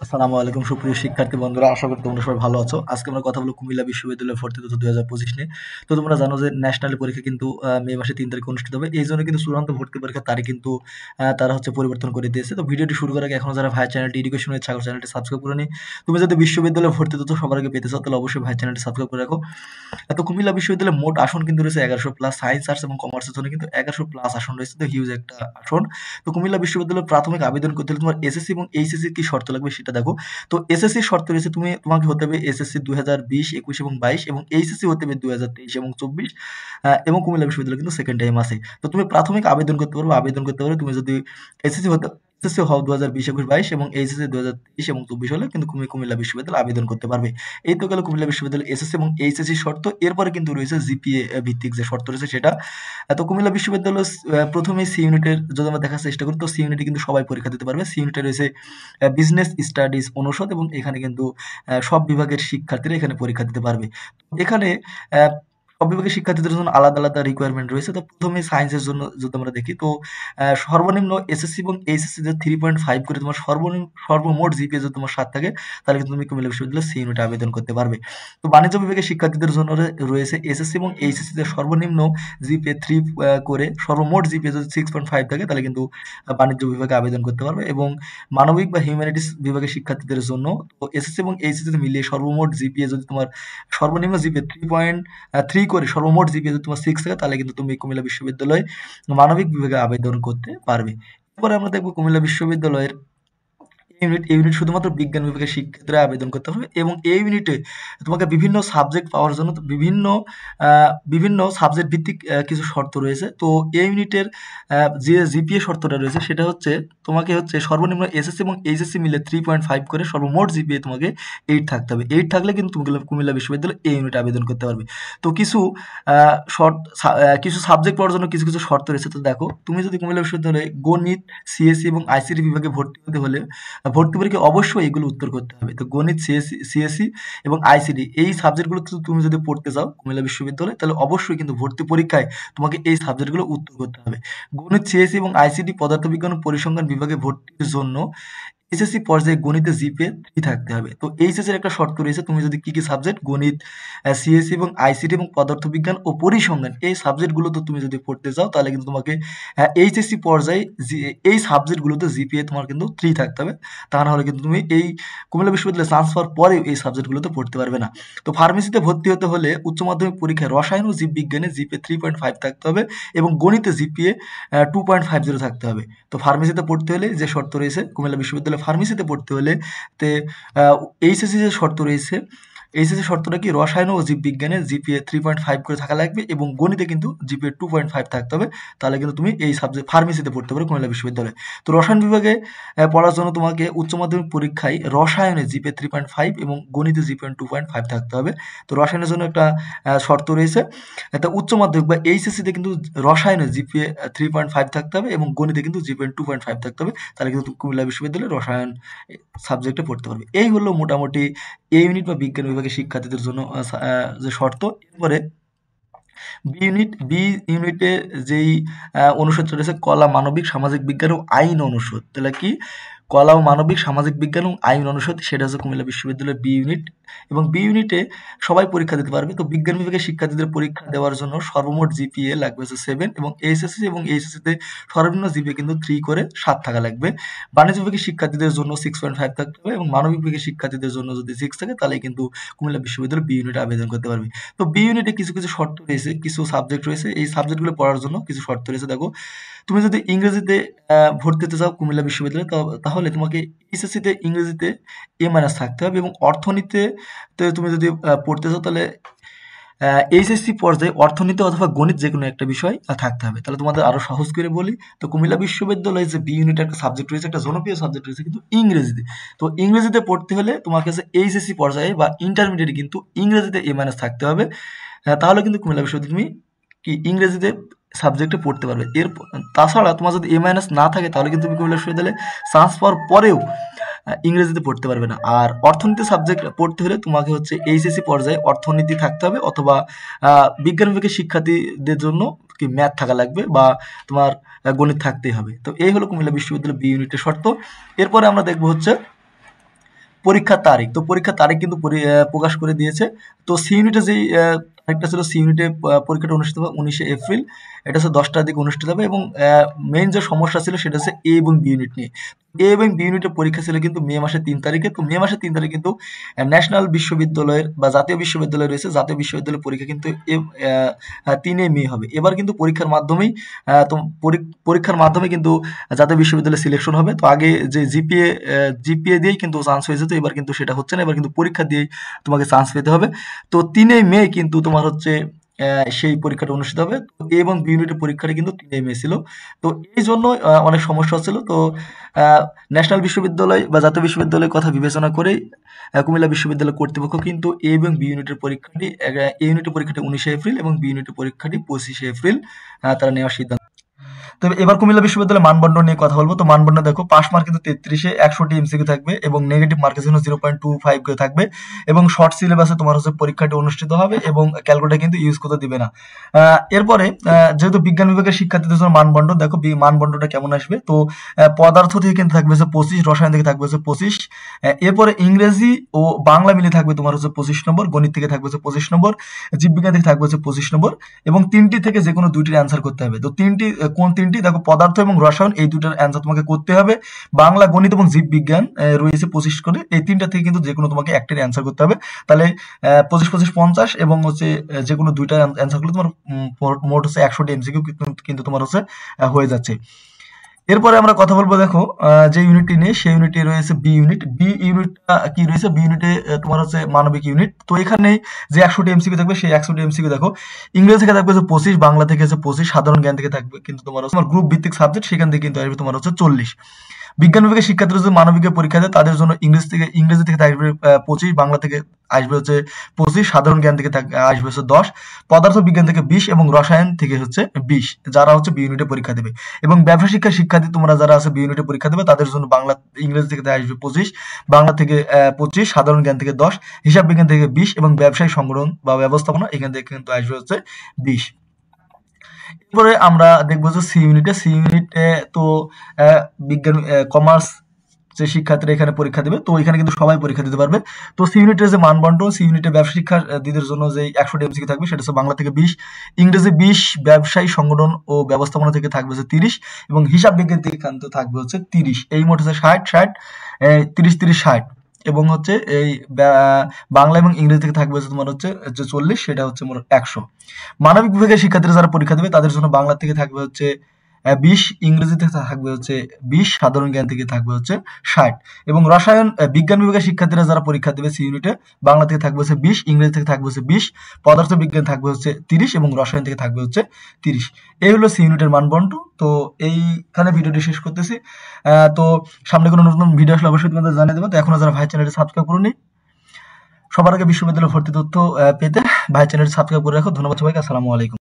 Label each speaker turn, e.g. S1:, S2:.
S1: আসসালামু আলাইকুম সুপ্রিয় শিক্ষার্থী বন্ধুরা, আশা করি তোমরা সবাই ভালো আছো। আজকে আমরা কথা বলবো কুমিল্লা বিশ্ববিদ্যালয়ের ভর্তি তথ্য 2025 নিয়ে। তো তোমরা জানো যে ন্যাশনাল পরীক্ষা কিন্তু মে মাসে 3 তারিখে অনুষ্ঠিত হবে। এই জন্য কিন্তু চূড়ান্ত ভর্তি পরীক্ষার তারিখ কিন্তু তারা পরিবর্তন করে দিয়েছে। তো ভিডিওটি শুরু করার আগে এখনো যারা ভাই চ্যানেলটি এডুকেশন উইথ সাগর চ্যানেলটি সাবস্ক্রাইব করে নি, তুমি যদি বিশ্ববিদ্যালয়ে ভর্তি তথ্য সবার আগে পেতে চাও তাহলে অবশ্যই ভাই চ্যানেলটি সাবস্ক্রাইব করে রাখো। তো কুমিল্লা বিশ্ববিদ্যালয়ের মোট আসন কিন্তু রয়েছে 1100 প্লাস। সায়েন্স, আর্টস এবং কমার্সের জন্য কিন্তু 1100 প্লাস আসন রয়েছে, তো হিউজ একটা আসন। তো কুমিল্লা বিশ্ববিদ্যালয়ে প্রাথমিক আবেদন করতে হলে তোমার এসএসসি এবং এইচএসসি কি শর্ত লাগবে সেটা দেখো। তো এসএসসি শর্ত রয়েছে, তোমাকে হতে হবে এসএসসি 2020, 21 এবং 22, এবং এইচএসসি হতে হবে 2023 এবং 24। এবং কুমিল্লা বিশ্ববিদ্যালয় কিন্তু সেকেন্ড টাইম আছে। তো তুমি প্রাথমিক আবেদন করতে পারো তুমি যদি এসএসসি হতে এসএসসি হও 2020, 21, 22 এবং এইচএসসি 2023 এবং 24 হলে কিন্তু তুমি কুমিল্লা বিশ্ববিদ্যালয়ে আবেদন করতে পারবে। এই তো গেল কুমিল্লা বিশ্ববিদ্যালয় এসএসসি এবং এইচএসসি শর্ত। এরপরে কিন্তু রয়েছে জিপিএ ভিত্তিক যে শর্ত রয়েছে সেটা। তো কুমিল্লা বিশ্ববিদ্যালয় প্রথমে সি ইউনিটের যদি আমরা দেখার চেষ্টা করি, তো সি ইউনিটে কিন্তু সবাই পরীক্ষা দিতে পারবে। সি ইউনিটে রয়েছে বিজনেস স্টাডিজ অনুষদ, এবং এখানে কিন্তু সব বিভাগের শিক্ষার্থীরা এখানে পরীক্ষা দিতে পারবে। এখানে আহ, সব বিভাগের শিক্ষার্থীদের জন্য আলাদা আলাদা রিকোয়ারমেন্ট রয়েছে। তো প্রথমে সায়েন্সের জন্য যদি আমরা দেখি, তো সর্বনিম্ন এসএসসি এবং এইচএসসি যে 3.5 করে তোমার সর্বমোট জিপিএ যদি তোমার 7 থাকে, তাহলে কিন্তু তুমি কুমিল্লা বিশ্ববিদ্যালয়ে সি ইউনিটে আবেদন করতে পারবে। তো বাণিজ্য বিভাগের শিক্ষার্থীদের জন্য রয়েছে এসএসসি এবং এইচএসসি তে সর্বনিম্ন জিপিএ 3 করে সর্বমোট জিপিএ যদি 6.5 থাকে, তাহলে কিন্তু বাণিজ্য বিভাগে আবেদন করতে পারবে। এবং মানবিক বা হিউম্যানিটিস বিভাগের শিক্ষার্থীদের জন্য তো এসএসসি এবং এইচএসসি মিলিয়ে সর্বমোট জিপিএ যদি তোমার সর্বনিম্ন জিপিএ 3.3 করে সর্বমোট জিপিএ যদি তোমার 6 থাকে, তাহলে কিন্তু তুমি কুমিল্লা বিশ্ববিদ্যালয়ে মানবিক বিভাগে আবেদন করতে পারবে। এরপরে আমরা দেখবো কুমিল্লা বিশ্ববিদ্যালয়ের এই ইউনিট শুধুমাত্র বিজ্ঞান বিভাগের শিক্ষার্থীরা আবেদন করতে হবে, এবং এই ইউনিটে তোমাকে বিভিন্ন সাবজেক্ট পাওয়ার জন্য তো বিভিন্ন সাবজেক্ট ভিত্তিক কিছু শর্ত রয়েছে। তো এই ইউনিটের যে জিপিএ শর্তটা রয়েছে সেটা হচ্ছে, তোমাকে সর্বনিম্ন এসএসসি এবং এইচএসসি মিলে 3.5 করে সর্বমোট জিপিএ তোমাকে 8 থাকতে হবে। 8 থাকলে কিন্তু তুমি কুমিল্লা বিশ্ববিদ্যালয়ে এই ইউনিটে আবেদন করতে পারবে। তো কিছু সাবজেক্ট পাওয়ার জন্য কিছু কিছু শর্ত রয়েছে। তো দেখো, তুমি যদি কুমিল্লা বিশ্ববিদ্যালয়ে গণিত, সিএসসি এবং আইসিটি বিভাগে ভর্তি হতে হলে ভর্তি পরীক্ষায় অবশ্যই এগুলো উত্তর করতে হবে। তো গণিত, সিএসসি এবং আইসিটি এই সাবজেক্টগুলো তুমি যদি পড়তে চাও কুমিল্লা বিশ্ববিদ্যালয়ে, তাহলে অবশ্যই কিন্তু ভর্তি পরীক্ষায় তোমাকে এই সাবজেক্টগুলো উত্তর করতে হবে। গণিত, সিএসসি এবং আইসিটি পদার্থবিজ্ঞান ও পরিসংখ্যান বিভাগে ভর্তির জন্য এইচএসসি পর্যায়ে গণিতে জিপিএ 3 থাকতে হবে। তো এইচএসসি এর একটা শর্ত রয়েছে, তুমি যদি কি সাবজেক্ট গণিত, সিএসসি এবং আইসিটি এবং পদার্থবিজ্ঞান ও পরিসংখ্যান এই সাবজেক্টগুলোতে তুমি যদি পড়তে চাও, তাহলে কিন্তু তোমাকে এইচএসসি পর্যায়ে এই সাবজেক্টগুলোতে জিপিএ তোমার কিন্তু 3 থাকতে হবে। তা না হলে কিন্তু তুমি এই কুমিল্লা বিশ্ববিদ্যালয়ে চান্স পাওয়ার পরেও এই সাবজেক্টগুলোতে পড়তে পারবে না। তো ফার্মেসিতে ভর্তি হতে হলে উচ্চ মাধ্যমিক পরীক্ষায় রসায়ন ও জীববিজ্ঞানে জিপিএ 3.5 থাকতে হবে, এবং গণিতে জিপিএ 2.50 থাকতে হবে। তো ফার্মেসিতে পড়তে হলে যে শর্ত রয়েছে, কুমিল্লা বিশ্ববিদ্যালয়ে ফার্মেসিতে পড়তে হলে তে এইচএসসি যে শর্ত রয়েছে, এইচএসসি শর্তটা কি, রসায়ন ও জীববিজ্ঞানে জিপিএ 3.5 করে থাকা লাগবে, এবং গণিতে কিন্তু জিপিএ 2.5 থাকতে হবে। তাহলে কিন্তু তুমি এই সাবজেক্ট ফার্মেসিতে পড়তে পারো কুমিল্লা বিশ্ববিদ্যালয়ে। তো রসায়ন বিভাগে পড়ার জন্য তোমাকে উচ্চ মাধ্যমিক পরীক্ষায় রসায়নে জিপিএ 3.5 এবং গণিতে জিপিএ 2.5 থাকতে হবে। তো রসায়নের জন্য একটা শর্ত রয়েছে। তো উচ্চ মাধ্যমিক বা এইচএসসিতে কিন্তু রসায়নে জিপিএ 3.5 থাকতে হবে, এবং গণিতে কিন্তু জিপিএ 2.5 থাকতে হবে। তাহলে কিন্তু তুমি কুমিল্লা বিশ্ববিদ্যালয়ে রসায়ন সাবজেক্টে পড়তে পারবে। এই হলো মোটামুটি এ ইউনিট বা বিজ্ঞান বিভাগের শিক্ষার্থীদের জন্য যে শর্ত। এরপরে বি ইউনিটে যেই অনুষদটা রয়েছে কলা, মানবিক, সামাজিক বিজ্ঞান ও আইন অনুষদ। তাহলে কি, কলা ও মানবিক, সামাজিক বিজ্ঞান ও আইন অনুষদ, সেটা হচ্ছে কুমিল্লা বিশ্ববিদ্যালয়ের বি ইউনিট। এবং বি ইউনিটে সবাই পরীক্ষা দিতে পারবে। তো বিজ্ঞান বিভাগের শিক্ষার্থীদের পরীক্ষা দেওয়ার জন্য সর্বমোট জিপিএ লাগবে 7, এবং এইচএসসি তে সর্বনিম্ন জিপিএ কিন্তু 3 করে 7 থাকা লাগবে। বাণিজ্য বিভাগের শিক্ষার্থীদের জন্য 6.5 থাকতে হবে, এবং মানবিক বিভাগের শিক্ষার্থীদের জন্য যদি 6 থাকে, তাহলে কিন্তু কুমিল্লা বিশ্ববিদ্যালয় বি ইউনিটে আবেদন করতে পারবে। তো বি ইউনিটে কিছু কিছু শর্ত রয়েছে, কিছু সাবজেক্ট রয়েছে। এই সাবজেক্টগুলো পড়ার জন্য কিছু শর্ত রয়েছে। দেখো, তুমি যদি ইংরেজিতে ভর্তি হতে চাও কুমিল্লা বিশ্ববিদ্যালয়ে, তাহলে তোমাকে এইচএসসিতে ইংরেজিতে A- থাকতে হবে, এবং অর্থনীতিতে তুমি যদি পড়তে চাও, তাহলে এইচএসসি পর্যায়ে অর্থনীতি অথবা গণিত যে কোনো একটা বিষয় থাকতে হবে। তাহলে তোমাদের আরো সহজ করে বলি, তো কুমিল্লা বিশ্ববিদ্যালয়ে যে বি ইউনিটের একটা সাবজেক্ট রয়েছে, একটা জনপ্রিয় সাবজেক্ট রয়েছে কিন্তু ইংরেজিতে। তো ইংরেজিতে পড়তে হলে তোমাকে এইচএসসি পর্যায়ে বা ইন্টারমিডিয়েট কিন্তু ইংরেজিতে A- থাকতে হবে। তাহলে কিন্তু কুমিল্লা বিশ্ববিদ্যালয়ে তুমি কি ইংরেজিতে সাবজেক্টে পড়তে পারবে। তাছাড়া তোমার যদি A- না থাকে, তাহলে কিন্তু তুমি কুমিল্লা বিশ্ববিদ্যালয়ে চান্স পাওয়ার পরেও ইংরেজিতে পড়তে পারবে না। আর অর্থনীতি সাবজেক্ট পড়তে হলে তোমাকে এইচএসসি পর্যায়ে অর্থনীতি থাকতে হবে, অথবা বিজ্ঞান বিভাগের শিক্ষার্থীদের জন্য কি ম্যাথ থাকা লাগবে, বা তোমার গণিত থাকতেই হবে। তো এই হলো কুমিল্লা বিশ্ববিদ্যালয় বি ইউনিটের শর্ত। এরপরে আমরা দেখবো পরীক্ষার তারিখ, তো পরীক্ষার তারিখ কিন্তু প্রকাশ করে দিয়েছে। তো সি ইউনিটে যেই তারিখটা ছিল, সি ইউনিটে পরীক্ষাটা অনুষ্ঠিত হবে 19 এপ্রিল, এটা হচ্ছে 10টার দিকে অনুষ্ঠিত হবে। এবং মেইন যে সমস্যা ছিল সেটা হচ্ছে এ এবং বি ইউনিট নিয়ে। এ এবং বি ইউনিটের পরীক্ষা ছিল কিন্তু মে মাসের 3 তারিখে। তো মে মাসের 3 তারিখে কিন্তু ন্যাশনাল বিশ্ববিদ্যালয়ের বা জাতীয় বিশ্ববিদ্যালয় রয়েছে, জাতীয় বিশ্ববিদ্যালয়ের পরীক্ষা কিন্তু 3 মে হবে। এবার কিন্তু পরীক্ষার মাধ্যমেই পরীক্ষার মাধ্যমে কিন্তু জাতীয় বিশ্ববিদ্যালয়ে সিলেকশন হবে। তো আগে যে জিপিএ দিয়েই কিন্তু চান্স হয়ে যেত, এবার কিন্তু সেটা হচ্ছে না, এবার কিন্তু পরীক্ষা দিয়েই তোমাকে চান্স পেতে হবে। তো 3 মে কিন্তু তোমার হচ্ছে সেই পরীক্ষাটা অনুষ্ঠিত হবে। তো এ এবং বি ইউনিটের পরীক্ষাটা কিন্তু 3 মে ছিল। তো এই জন্য অনেক সমস্যা হচ্ছিল। তো ন্যাশনাল বিশ্ববিদ্যালয় বা জাতীয় বিশ্ববিদ্যালয়ের কথা বিবেচনা করেই কুমিল্লা বিশ্ববিদ্যালয় কর্তৃপক্ষ কিন্তু এ এবং বি ইউনিটের পরীক্ষাটি, এ ইউনিটের পরীক্ষাটি 19 এপ্রিল এবং বি ইউনিটের পরীক্ষাটি 25 এপ্রিল তারা নেওয়ার সিদ্ধান্ত। তবে এবার কুমিল্লা বিশ্ববিদ্যালয়ের মানদণ্ড নিয়ে কথা বলবো। তো মানদণ্ড দেখো, পাস মার্ক কিন্তু 33-এ 100টি এমসিকিউ থাকবে এবং নেগেটিভ মার্কের জন্য 0.25 করে থাকবে এবং শর্ট সিলেবাসে তোমার হচ্ছে পরীক্ষাটি অনুষ্ঠিত হবে এবং ক্যালকুলেটর কিন্তু ইউজ করতে দিবে না। এরপরে যেহেতু বিজ্ঞান বিভাগের শিক্ষার্থীদের জন্য মানদণ্ড দেখো, মানদণ্ডটা কেমন আসবে। তো পদার্থ থেকে কিন্তু থাকবে হচ্ছে 25, রসায়ন থেকে থাকবে হচ্ছে 25, এরপরে ইংরেজি ও বাংলা মিলে থাকবে তোমার হচ্ছে 25 নম্বর, গণিত থেকে থাকবে হচ্ছে 25 নম্বর, জীববিজ্ঞান থেকে থাকবে হচ্ছে 25 নম্বর এবং 3টি থেকে যে কোনো 2টির অ্যান্সার করতে হবে। তো কোন 3টি দেখো, পদার্থ এবং রসায়ন, এই দুটার অ্যান্সার তোমাকে করতে হবে। বাংলা, গণিত এবং জীববিজ্ঞান রয়েছে 25 করে, এই 3টা থেকে কিন্তু যে কোনো তোমাকে একটির অ্যান্সার করতে হবে। তাহলে 25-25 50 এবং হচ্ছে যে কোনো 2টা অ্যান্সার করলে তোমার মোট হচ্ছে 100টি এমসিকিউ কিন্তু তোমার হচ্ছে হয়ে যাচ্ছে। এরপরে আমরা কথা বলবো দেখো, যে ইউনিটটি নিয়ে, সেই ইউনিটে রয়েছে বি ইউনিট। বি ইউনিটটা কি রয়েছে, বি ইউনিটে তোমার হচ্ছে মানবিক ইউনিট। তো এখানে যে 100টি এমসিকিউ থাকবে, সেই 100টি এমসিকিউ দেখো, ইংরেজি থেকে থাকবে হচ্ছে 25, বাংলা থেকে হচ্ছে 25, সাধারণ জ্ঞান থেকে থাকবে কিন্তু তোমার গ্রুপ ভিত্তিক সাবজেক্ট, সেখান থেকে কিন্তু আসবে তোমার হচ্ছে 40। বিজ্ঞান বিভাগের শিক্ষার্থীরা যদি মানবিকের পরীক্ষা দেয়, তাদের জন্য ইংরেজি থেকে আসবে 25, বাংলা থেকে আসবে হচ্ছে 25, সাধারণ জ্ঞান থেকে আসবে হচ্ছে 10, পদার্থ বিজ্ঞান থেকে 20 এবং রসায়ন থেকে হচ্ছে 20, যারা হচ্ছে বি ইউনিটে পরীক্ষা দেবে। এবং ব্যবসা শিক্ষার শিক্ষার্থী তোমরা যারা আছে বি ইউনিটে পরীক্ষা দেবে, তাদের জন্য ইংরেজি থেকে আসবে 25, বাংলা থেকে 25, সাধারণ জ্ঞান থেকে 10, হিসাব বিজ্ঞান থেকে 20 এবং ব্যবসায়িক সংগঠন বা ব্যবস্থাপনা এখান থেকে কিন্তু আসবে হচ্ছে 20। এরপরে আমরা দেখবো যে সি ইউনিটে তো বিজ্ঞান, কমার্স যে শিক্ষার্থীরা এখানে পরীক্ষা দেবে, তো এখানে কিন্তু সবাই পরীক্ষা দিতে পারবে। তো সি ইউনিটের যে মানবন্টন, সি ইউনিটে ব্যবসা শিক্ষার্থীদের জন্য যে 100টি এমসিকিউ থাকবে, সেটা হচ্ছে বাংলা থেকে 20, ইংরেজি 20, ব্যবসায়ী সংগঠন ও ব্যবস্থাপনা থেকে থাকবে হচ্ছে 30 এবং হিসাব বিজ্ঞান থেকে কিন্তু থাকবে হচ্ছে 30। এই মোট হচ্ছে 60, 30, 60 এবং হচ্ছে এই বাংলা এবং ইংরেজি থেকে থাকবে হচ্ছে তোমার হচ্ছে 40, সেটা হচ্ছে মোট 100। মানবিক বিভাগের শিক্ষার্থীরা যারা পরীক্ষা দেবে, তাদের জন্য বাংলা থেকে থাকবে হচ্ছে 20, ইংরেজি থেকে থাকবে হচ্ছে 20, সাধারণ জ্ঞান থেকে থাকবে হচ্ছে 60 এবং রসায়ন বিজ্ঞান বিভাগের শিক্ষার্থীরা যারা পরীক্ষা দেবে সি ইউনিটে, বাংলা থেকে থাকবে হচ্ছে 20, ইংরেজি থেকে থাকবে হচ্ছে 20, পদার্থ বিজ্ঞান থাকবে হচ্ছে 30 এবং রসায়ন থেকে থাকবে হচ্ছে 30। এই হলো সি ইউনিটের মানবন্টন। তো এইখানে ভিডিওটি শেষ করতেছি। তো সামনে কোনো নতুন ভিডিও আসলে অবশ্যই তোমাদের জানিয়ে দেবো। তো এখনো যারা ভাই চ্যানেলটি সাবস্ক্রাইব করোনি, সবার আগে বিশ্ববিদ্যালয় ভর্তি তথ্য পেতে ভাই চ্যানেলটি সাবস্ক্রাইব করে রাখো। ধন্যবাদ সবাইকে, আসসালামু আলাইকুম।